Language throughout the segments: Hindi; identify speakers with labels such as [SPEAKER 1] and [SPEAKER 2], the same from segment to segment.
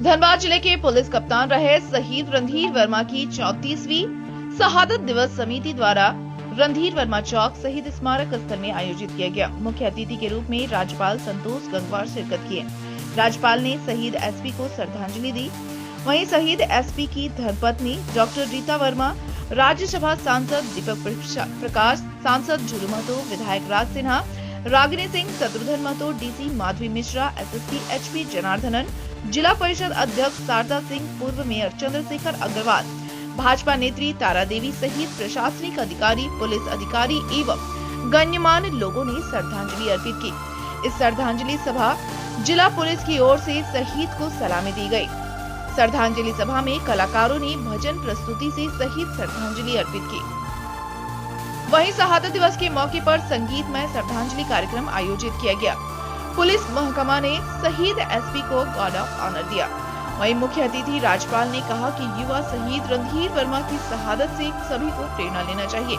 [SPEAKER 1] धनबाद जिले के पुलिस कप्तान रहे शहीद रणधीर वर्मा की 34वीं शहादत दिवस समिति द्वारा रणधीर वर्मा चौक शहीद स्मारक स्थल में आयोजित किया गया। मुख्य अतिथि के रूप में राज्यपाल संतोष गंगवार शिरकत किए। राज्यपाल ने शहीद एसपी को श्रद्धांजलि दी। वहीं शहीद एसपी की धर्मपत्नी डॉक्टर रीता वर्मा, राज्यसभा सांसद दीपक प्रकाश, सांसद झूलू महतो, विधायक Raj Sinha, Ragini Singh, Shatrughan Mahto, DC Madhavi Mishra, SSP HP Janardhanan, zila parishad अध्यक्ष शारदा सिंह, पूर्व मेयर चंद्रशेखर अग्रवाल, भाजपा नेत्री तारा देवी सहित प्रशासनिक अधिकारी, पुलिस अधिकारी एवं गण्यमान्य लोगों ने श्रद्धांजलि अर्पित की। इस श्रद्धांजलि सभा जिला पुलिस की ओर से शहीद को सलामी दी गई। श्रद्धांजलि सभा में कलाकारों ने भजन प्रस्तुति से शहीद श्रद्धांजलि अर्पित की। वहीं शहादत दिवस के मौके पर संगीतमय श्रद्धांजलि कार्यक्रम आयोजित किया गया। पुलिस महकमा ने शहीद एसपी को गार्ड ऑफ ऑनर दिया। वहीं मुख्य अतिथि राज्यपाल ने कहा कि युवा शहीद रणधीर वर्मा की शहादत से सभी को प्रेरणा लेना चाहिए।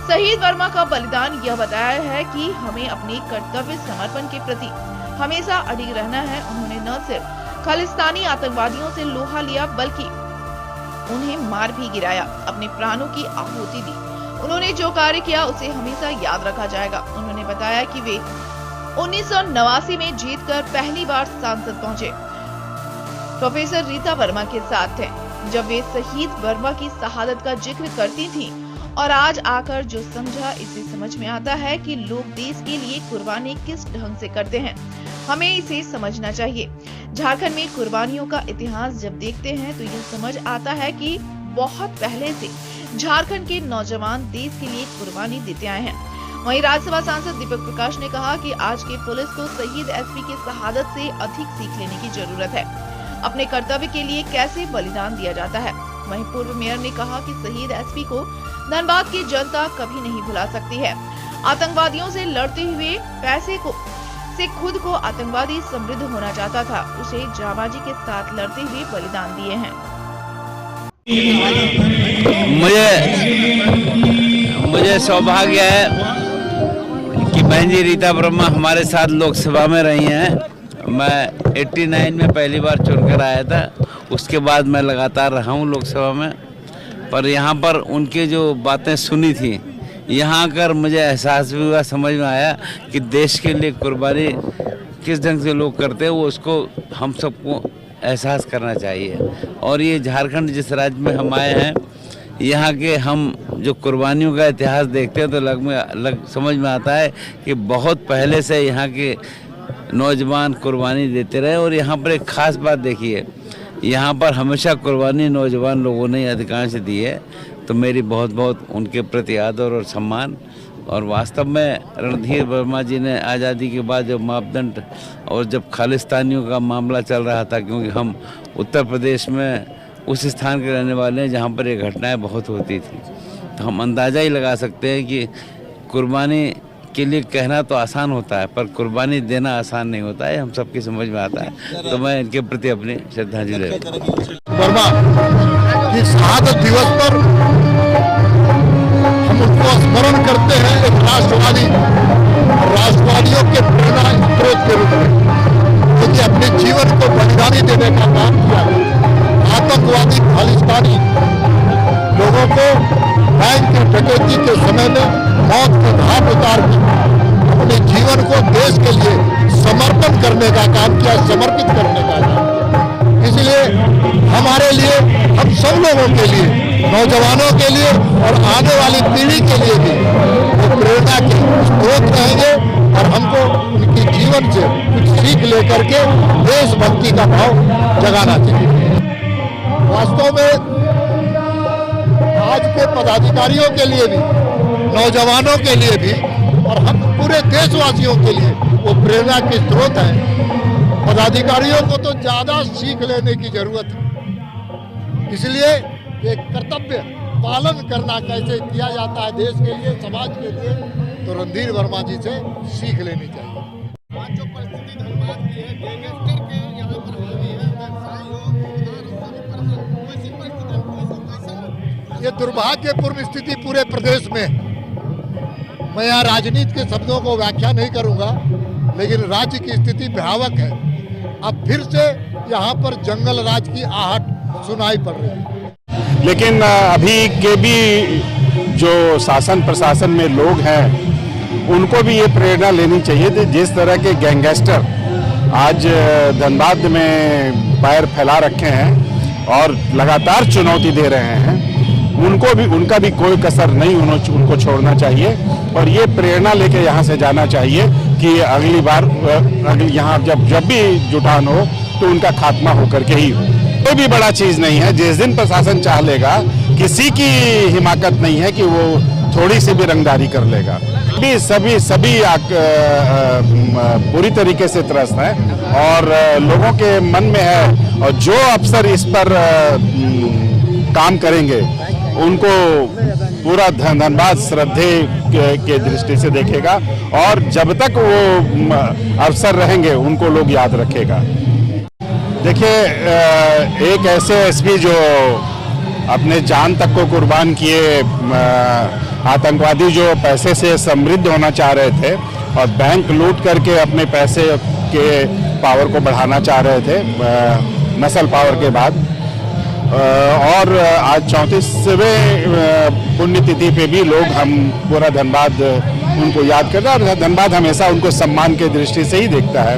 [SPEAKER 1] शहीद वर्मा का बलिदान यह बताया है कि हमें अपने कर्तव्य समर्पण के प्रति हमेशा अडिग रहना है। उन्होंने न सिर्फ खालिस्तानी आतंकवादियों से लोहा लिया बल्कि उन्हें मार भी गिराया, अपने प्राणों की आहुति दी। उन्होंने जो कार्य किया उसे हमेशा याद रखा जाएगा। उन्होंने बताया कि वे 1989 में जीतकर पहली बार सांसद पहुंचे, प्रोफेसर रीता वर्मा के साथ थे, जब वे शहीद वर्मा की शहादत का जिक्र करती थीं, और आज आकर जो समझा इससे समझ में आता है कि लोग देश के लिए कुर्बानी किस ढंग से करते हैं। हमें इसे समझना चाहिए। झारखंड में कुर्बानियों का इतिहास जब देखते हैं तो यह समझ आता है कि बहुत पहले से झारखंड के नौजवान देश के लिए कुर्बानी देते आए हैं। वहीं राज्यसभा सांसद दीपक प्रकाश ने कहा कि आज के पुलिस को शहीद एसपी की शहादत से अधिक सीख लेने की जरूरत है। अपने कर्तव्य के लिए कैसे बलिदान दिया जाता है। वहीं पूर्व मेयर ने कहा कि शहीद एसपी को धनबाद की जनता कभी नहीं भुला सकती है। आतंकवादियों से लड़ते हुए पैसे से खुद को आतंकवादी समृद्ध होना चाहता था, उसे जाबाजी के साथ लड़ते हुए बलिदान दिए हैं।
[SPEAKER 2] मुझे सौभाग्य है कि बहन जी रीता वर्मा हमारे साथ लोकसभा में रही हैं। मैं 89 में पहली बार चुनकर आया था, उसके बाद मैं लगातार रहा हूँ लोकसभा में। पर यहाँ पर उनकी जो बातें सुनी थी, यहाँ आकर मुझे एहसास भी हुआ, समझ में आया कि देश के लिए कुर्बानी किस ढंग से लोग करते हैं, वो उसको हम सबको एहसास करना चाहिए। और ये झारखंड जिस राज्य में हम आए हैं, यहाँ के हम जो कुर्बानियों का इतिहास देखते हैं तो समझ में आता है कि बहुत पहले से यहाँ के नौजवान कुर्बानी देते रहे। और यहाँ पर एक ख़ास बात देखिए, यहाँ पर हमेशा कुर्बानी नौजवान लोगों ने अधिकांश दी है। तो मेरी बहुत बहुत उनके प्रति आदर और सम्मान। और वास्तव में रणधीर वर्मा जी ने आज़ादी के बाद जो मापदंड और जब खालिस्तानियों का मामला चल रहा था, क्योंकि हम उत्तर प्रदेश में उस स्थान के रहने वाले हैं जहाँ पर ये घटनाएं बहुत होती थी, तो हम अंदाज़ा ही लगा सकते हैं कि कुर्बानी के लिए कहना तो आसान होता है, पर कुर्बानी देना आसान नहीं होता है। हम सबकी समझ में आता है। तो मैं इनके प्रति अपनी श्रद्धांजलि
[SPEAKER 3] वर्मा की शहादत दिवस पर हम उनको स्मरण करते हैं एक राष्ट्रवादियों के प्रेरणा स्रोत के रूप में, क्योंकि अपने जीवन को बलिदानी देने का काम किया। आतंकवादी खालिस्तानी लोगों को बैंक की डकैती के समय में मौत की घाट उतार के अपने जीवन को देश के लिए समर्पण करने का काम किया, समर्पित करने का काम किया। इसलिए हमारे लिए, हम सब लोगों के लिए, नौजवानों के लिए और आने वाली पीढ़ी के लिए भी वो प्रेरणा के स्रोत रहेंगे। और हमको उनके जीवन से कुछ सीख लेकर के देशभक्ति का भाव जगाना चाहिए। वास्तव में आज के पदाधिकारियों के लिए भी, नौजवानों के लिए भी और हम पूरे देशवासियों के लिए वो प्रेरणा के स्रोत हैं। पदाधिकारियों को तो ज़्यादा सीख लेने की जरूरत है। इसलिए ये कर्तव्य पालन करना कैसे किया जाता है देश के लिए, समाज के लिए, तो रणधीर वर्मा जी से सीख लेनी चाहिए।
[SPEAKER 4] आज जो परिस्थिति धनबाद की है, गैंगस्टर के यहाँ पर हावी है, व्यवसाय हो,
[SPEAKER 3] ये दुर्भाग्यपूर्ण स्थिति पूरे प्रदेश में। मैं यहाँ राजनीति के शब्दों को व्याख्या नहीं करूँगा, लेकिन राज्य की स्थिति भयावह है। अब फिर से यहाँ पर जंगल राज की आहट सुनाई पड़ रही है।
[SPEAKER 5] लेकिन अभी के भी जो शासन प्रशासन में लोग हैं उनको भी ये प्रेरणा लेनी चाहिए कि जिस तरह के गैंगस्टर आज धनबाद में पैर फैला रखे हैं और लगातार चुनौती दे रहे हैं, उनका भी कोई कसर नहीं उनको छोड़ना चाहिए और ये प्रेरणा लेके यहाँ से जाना चाहिए कि अगली बार यहाँ जब भी जुटान हो तो उनका खात्मा होकर के ही हो। कोई भी बड़ा चीज नहीं है। जिस दिन प्रशासन चाह लेगा, किसी की हिमाकत नहीं है कि वो थोड़ी सी भी रंगदारी कर लेगा। सभी पूरी तरीके से त्रस्त हैं और लोगों के मन में है और जो अफसर इस पर काम करेंगे उनको पूरा धनबाद श्रद्धे के दृष्टि से देखेगा और जब तक वो अफसर रहेंगे उनको लोग याद रखेगा। देखिए, एक ऐसे एसपी जो अपने जान तक को कुर्बान किए, आतंकवादी जो पैसे से समृद्ध होना चाह रहे थे और बैंक लूट करके अपने पैसे के पावर को बढ़ाना चाह रहे थे मसल पावर के बाद, और आज 34वें पुण्यतिथि पे भी लोग हम पूरा धनबाद उनको याद करते हैं और धनबाद हमेशा उनको सम्मान के दृष्टि से ही देखता है।